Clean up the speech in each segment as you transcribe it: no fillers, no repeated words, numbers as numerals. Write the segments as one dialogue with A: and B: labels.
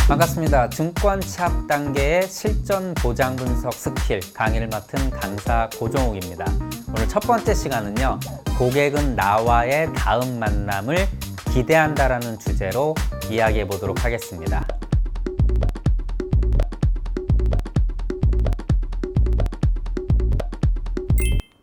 A: 반갑습니다. 증권 취합 단계의 실전 보장 분석 스킬 강의를 맡은 강사 고종욱입니다. 오늘 첫 번째 시간은요, 고객은 나와의 다음 만남을 기대한다라는 주제로 이야기해 보도록 하겠습니다.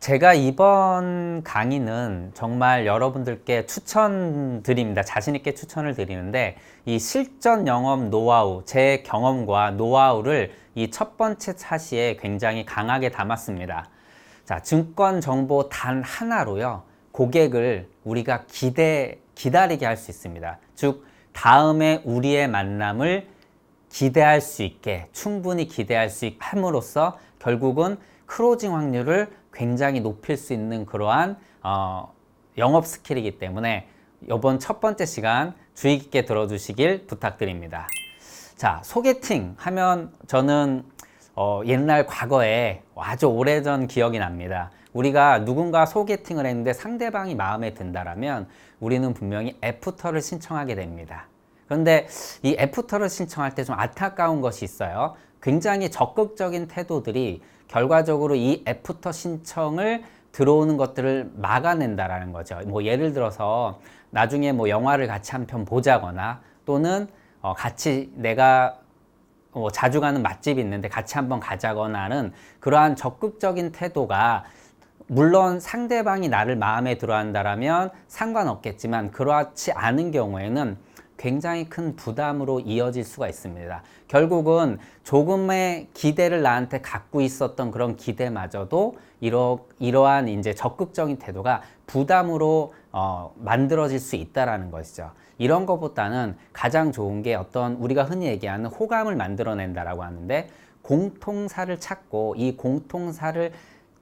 A: 제가 이번 강의는 정말 여러분들께 추천드립니다. 자신있게 추천을 드리는데, 이 실전 영업 노하우, 제 경험과 노하우를 이 첫 번째 차시에 굉장히 강하게 담았습니다. 자, 증권 정보 단 하나로요, 고객을 우리가 기다리게 할 수 있습니다. 즉, 다음에 우리의 만남을 기대할 수 있게, 충분히 기대할 수 있게 함으로써 결국은 클로징 확률을 굉장히 높일 수 있는 그러한 영업 스킬이기 때문에 이번 첫 번째 시간 주의 깊게 들어주시길 부탁드립니다. 자, 소개팅 하면 저는 옛날 과거에 아주 오래전 기억이 납니다. 우리가 누군가 소개팅을 했는데 상대방이 마음에 든다라면 우리는 분명히 애프터를 신청하게 됩니다. 그런데 이 애프터를 신청할 때 좀 안타까운 것이 있어요. 굉장히 적극적인 태도들이 결과적으로 이 애프터 신청을 들어오는 것들을 막아낸다라는 거죠. 뭐 예를 들어서 나중에 뭐 영화를 같이 한 편 보자거나, 또는 같이 내가 자주 가는 맛집이 있는데 같이 한번 가자거나 하는 그러한 적극적인 태도가, 물론 상대방이 나를 마음에 들어 한다라면 상관없겠지만, 그렇지 않은 경우에는 굉장히 큰 부담으로 이어질 수가 있습니다. 결국은 조금의 기대를 나한테 갖고 있었던 그런 기대마저도 이러한 이제 적극적인 태도가 부담으로 만들어질 수 있다라는 것이죠. 이런 것보다는 가장 좋은 게 어떤 우리가 흔히 얘기하는 호감을 만들어낸다라고 하는데, 공통사를 찾고 이 공통사를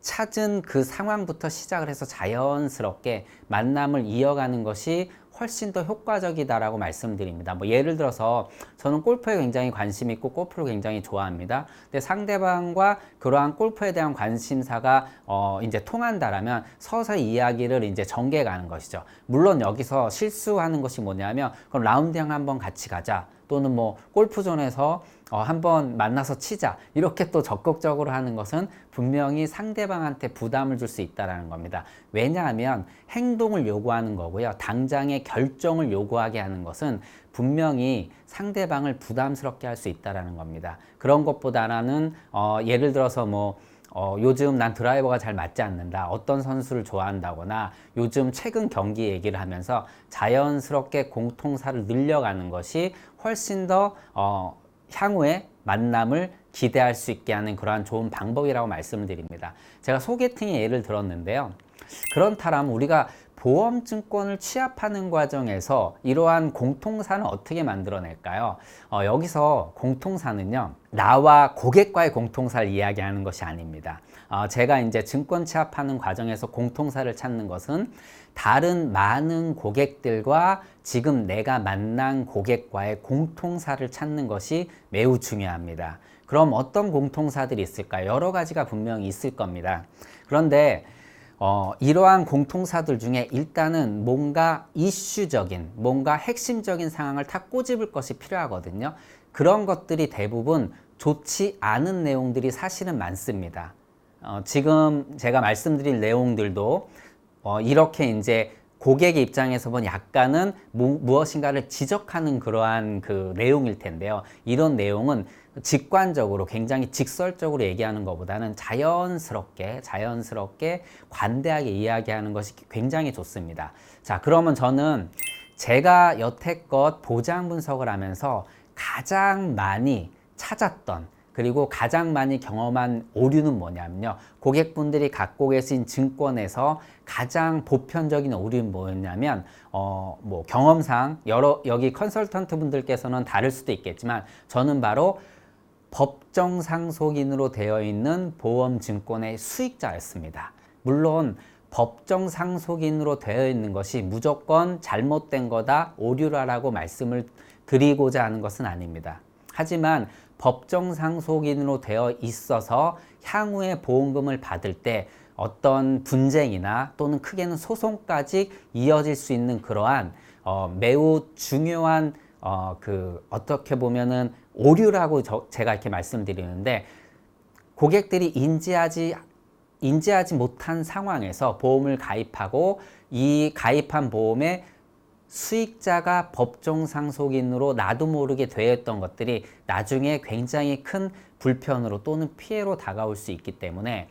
A: 찾은 그 상황부터 시작을 해서 자연스럽게 만남을 이어가는 것이 훨씬 더 효과적이다라고 말씀드립니다. 뭐 예를 들어서 저는 골프에 굉장히 관심 있고 골프를 굉장히 좋아합니다. 근데 상대방과 그러한 골프에 대한 관심사가 이제 통한다라면 서서히 이야기를 이제 전개해 가는 것이죠. 물론 여기서 실수하는 것이 뭐냐면, 그럼 라운딩 한번 같이 가자, 또는 뭐 골프존에서 한번 만나서 치자, 이렇게 또 적극적으로 하는 것은 분명히 상대방한테 부담을 줄 수 있다는 겁니다. 왜냐하면 행동을 요구하는 거고요, 당장의 결정을 요구하게 하는 것은 분명히 상대방을 부담스럽게 할 수 있다는 겁니다. 그런 것보다는 예를 들어서 요즘 난 드라이버가 잘 맞지 않는다, 어떤 선수를 좋아한다거나 요즘 최근 경기 얘기를 하면서 자연스럽게 공통사를 늘려가는 것이 훨씬 더 향후에 만남을 기대할 수 있게 하는 그러한 좋은 방법이라고 말씀을 드립니다. 제가 소개팅의 예를 들었는데요, 그렇다면 우리가 보험증권을 취합하는 과정에서 이러한 공통사는 어떻게 만들어낼까요? 여기서 공통사는요, 나와 고객과의 공통사를 이야기하는 것이 아닙니다. 제가 이제 증권 취합하는 과정에서 공통사를 찾는 것은 다른 많은 고객들과 지금 내가 만난 고객과의 공통사를 찾는 것이 매우 중요합니다. 그럼 어떤 공통사들이 있을까요? 여러 가지가 분명히 있을 겁니다. 그런데 이러한 공통사들 중에 일단은 뭔가 이슈적인, 뭔가 핵심적인 상황을 다 꼬집을 것이 필요하거든요. 그런 것들이 대부분 좋지 않은 내용들이 사실은 많습니다. 지금 제가 말씀드릴 내용들도 이렇게 이제 고객의 입장에서 보면 약간은 무엇인가를 지적하는 그러한 그 내용일 텐데요. 이런 내용은 직관적으로, 굉장히 직설적으로 얘기하는 것보다는 자연스럽게 관대하게 이야기하는 것이 굉장히 좋습니다. 자, 그러면 저는 제가 여태껏 보장 분석을 하면서 가장 많이 찾았던, 그리고 가장 많이 경험한 오류는 뭐냐면요, 고객분들이 갖고 계신 증권에서 가장 보편적인 오류는 뭐였냐면, 경험상 여기 컨설턴트 분들께서는 다를 수도 있겠지만, 저는 바로 법정 상속인으로 되어 있는 보험증권의 수익자였습니다. 물론 법정 상속인으로 되어 있는 것이 무조건 잘못된 거다, 오류라고 말씀을 드리고자 하는 것은 아닙니다. 하지만 법정 상속인으로 되어 있어서 향후에 보험금을 받을 때 어떤 분쟁이나 또는 크게는 소송까지 이어질 수 있는 그러한 매우 중요한 어떻게 보면은 오류라고 제가 이렇게 말씀드리는데, 고객들이 인지하지 못한 상황에서 보험을 가입하고 이 가입한 보험의 수익자가 법정 상속인으로 나도 모르게 되었던 것들이 나중에 굉장히 큰 불편으로 또는 피해로 다가올 수 있기 때문에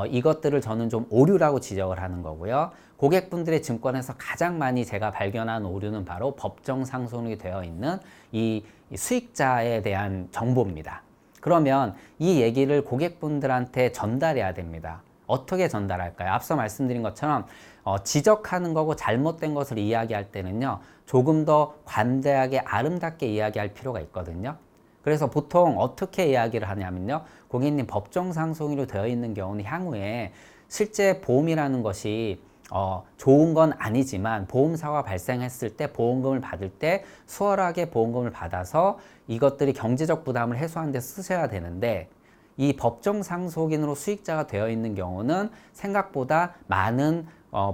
A: 이것들을 저는 좀 오류라고 지적을 하는 거고요. 고객분들의 증권에서 가장 많이 제가 발견한 오류는 바로 법정 상속이 되어 있는 이 수익자에 대한 정보입니다. 그러면 이 얘기를 고객분들한테 전달해야 됩니다. 어떻게 전달할까요? 앞서 말씀드린 것처럼 지적하는 거고 잘못된 것을 이야기할 때는요, 조금 더 관대하게 아름답게 이야기할 필요가 있거든요. 그래서 보통 어떻게 이야기를 하냐면요, 고객님, 법정 상속인으로 되어 있는 경우는 향후에 실제 보험이라는 것이 좋은 건 아니지만 보험사고가 발생했을 때 보험금을 받을 때 수월하게 보험금을 받아서 이것들이 경제적 부담을 해소하는 데 쓰셔야 되는데, 이 법정 상속인으로 수익자가 되어 있는 경우는 생각보다 많은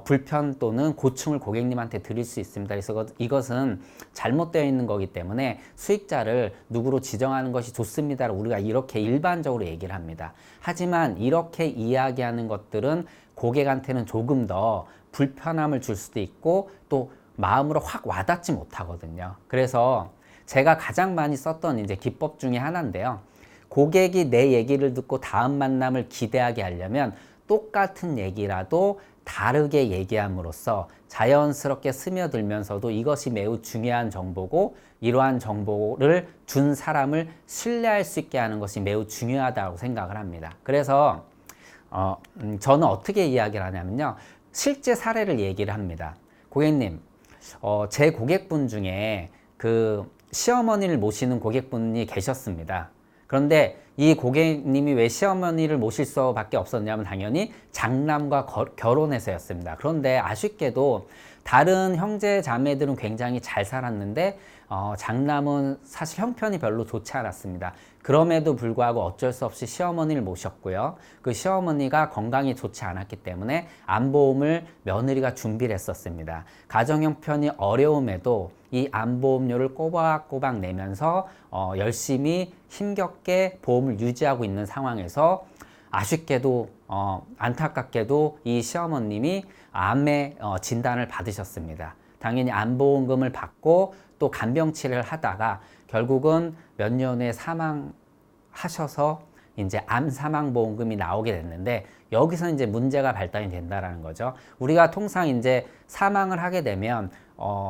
A: 불편 또는 고충을 고객님한테 드릴 수 있습니다. 그래서 이것은 잘못되어 있는 거기 때문에 수익자를 누구로 지정하는 것이 좋습니다. 우리가 이렇게 일반적으로 얘기를 합니다. 하지만 이렇게 이야기하는 것들은 고객한테는 조금 더 불편함을 줄 수도 있고 또 마음으로 확 와닿지 못하거든요. 그래서 제가 가장 많이 썼던 이제 기법 중에 하나인데요. 고객이 내 얘기를 듣고 다음 만남을 기대하게 하려면 똑같은 얘기라도 다르게 얘기함으로써 자연스럽게 스며들면서도 이것이 매우 중요한 정보고 이러한 정보를 준 사람을 신뢰할 수 있게 하는 것이 매우 중요하다고 생각을 합니다. 그래서 저는 어떻게 이야기를 하냐면요, 실제 사례를 얘기를 합니다. 고객님, 제 고객분 중에 그 시어머니를 모시는 고객분이 계셨습니다. 그런데 이 고객님이 왜 시어머니를 모실 수밖에 없었냐면 당연히 장남과 결혼해서였습니다. 그런데 아쉽게도 다른 형제 자매들은 굉장히 잘 살았는데 장남은 사실 형편이 별로 좋지 않았습니다. 그럼에도 불구하고 어쩔 수 없이 시어머니를 모셨고요. 그 시어머니가 건강이 좋지 않았기 때문에 암보험을 며느리가 준비를 했었습니다. 가정 형편이 어려움에도 이 암보험료를 꼬박꼬박 내면서 열심히 힘겹게 보험을 유지하고 있는 상황에서 아쉽게도 안타깝게도 이 시어머님이 암의 진단을 받으셨습니다. 당연히 암보험금을 받고 또 간병치료를 하다가 결국은 몇 년 후에 사망하셔서 이제 암 사망보험금이 나오게 됐는데, 여기서 이제 문제가 발단이 된다라는 거죠. 우리가 통상 이제 사망을 하게 되면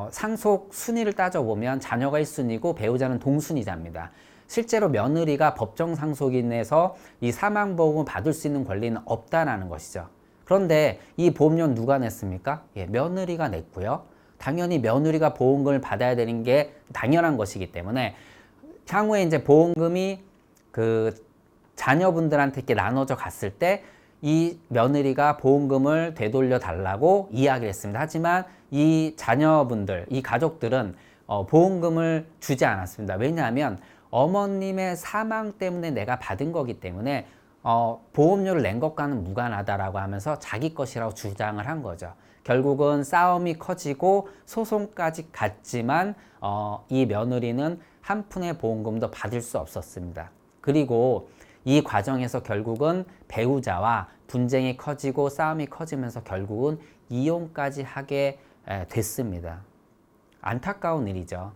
A: 상속 순위를 따져보면 자녀가 1순위고 배우자는 동순위자입니다. 실제로 며느리가 법정 상속인에서 이 사망보험을 받을 수 있는 권리는 없다라는 것이죠. 그런데 이 보험료는 누가 냈습니까? 예, 며느리가 냈고요. 당연히 며느리가 보험금을 받아야 되는 게 당연한 것이기 때문에 향후에 이제 보험금이 그 자녀분들한테 이렇게 나눠져 갔을 때 이 며느리가 보험금을 되돌려 달라고 이야기를 했습니다. 하지만 이 자녀분들, 이 가족들은 보험금을 주지 않았습니다. 왜냐하면 어머님의 사망 때문에 내가 받은 거기 때문에 보험료를 낸 것과는 무관하다라고 하면서 자기 것이라고 주장을 한 거죠. 결국은 싸움이 커지고 소송까지 갔지만 이 며느리는 한 푼의 보험금도 받을 수 없었습니다. 그리고 이 과정에서 결국은 배우자와 분쟁이 커지고 싸움이 커지면서 결국은 이혼까지 하게 됐습니다. 안타까운 일이죠.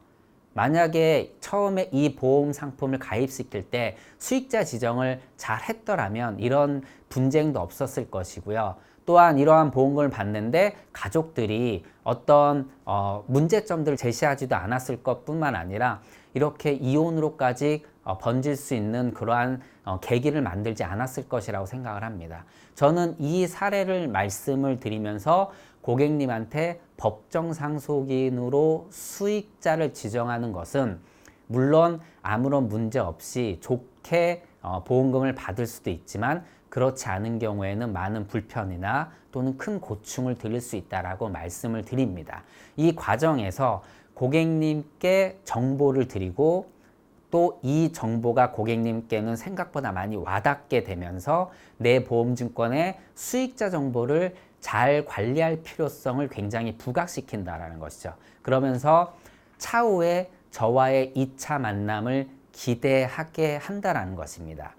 A: 만약에 처음에 이 보험 상품을 가입시킬 때 수익자 지정을 잘 했더라면 이런 분쟁도 없었을 것이고요. 또한 이러한 보험금을 받는데 가족들이 어떤 문제점들을 제시하지도 않았을 것뿐만 아니라 이렇게 이혼으로까지 번질 수 있는 그러한 계기를 만들지 않았을 것이라고 생각을 합니다. 저는 이 사례를 말씀을 드리면서 고객님한테 법정 상속인으로 수익자를 지정하는 것은 물론 아무런 문제 없이 좋게 보험금을 받을 수도 있지만 그렇지 않은 경우에는 많은 불편이나 또는 큰 고충을 들을 수 있다라고 말씀을 드립니다. 이 과정에서 고객님께 정보를 드리고 또 이 정보가 고객님께는 생각보다 많이 와닿게 되면서 내 보험증권의 수익자 정보를 잘 관리할 필요성을 굉장히 부각시킨다라는 것이죠. 그러면서 차후에 저와의 2차 만남을 기대하게 한다라는 것입니다.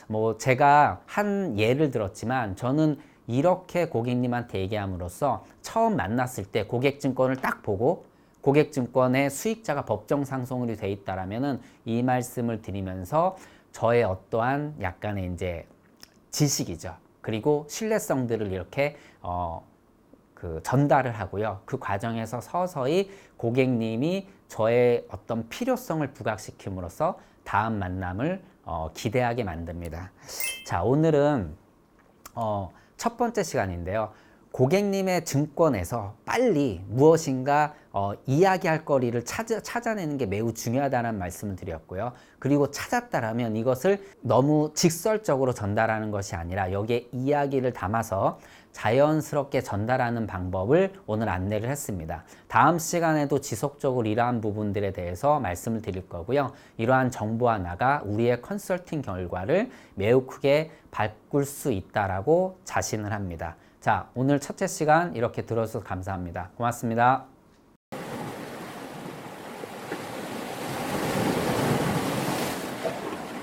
A: 뭐 제가 한 예를 들었지만 저는 이렇게 고객님한테 얘기함으로써 처음 만났을 때 고객증권을 딱 보고 고객증권의 수익자가 법정 상속으로 돼 있다라면은 이 말씀을 드리면서 저의 어떠한 약간의 이제 지식이죠. 그리고 신뢰성들을 이렇게 전달을 하고요. 그 과정에서 서서히 고객님이 저의 어떤 필요성을 부각시킴으로써 다음 만남을 기대하게 만듭니다. 자, 오늘은 첫 번째 시간인데요. 고객님의 증권에서 빨리 무엇인가 이야기할 거리를 찾아내는 게 매우 중요하다는 말씀을 드렸고요. 그리고 찾았다라면 이것을 너무 직설적으로 전달하는 것이 아니라 여기에 이야기를 담아서 자연스럽게 전달하는 방법을 오늘 안내를 했습니다. 다음 시간에도 지속적으로 이러한 부분들에 대해서 말씀을 드릴 거고요. 이러한 정보 하나가 우리의 컨설팅 결과를 매우 크게 바꿀 수 있다라고 자신을 합니다. 자, 오늘 첫째 시간 이렇게 들어주셔서 감사합니다. 고맙습니다.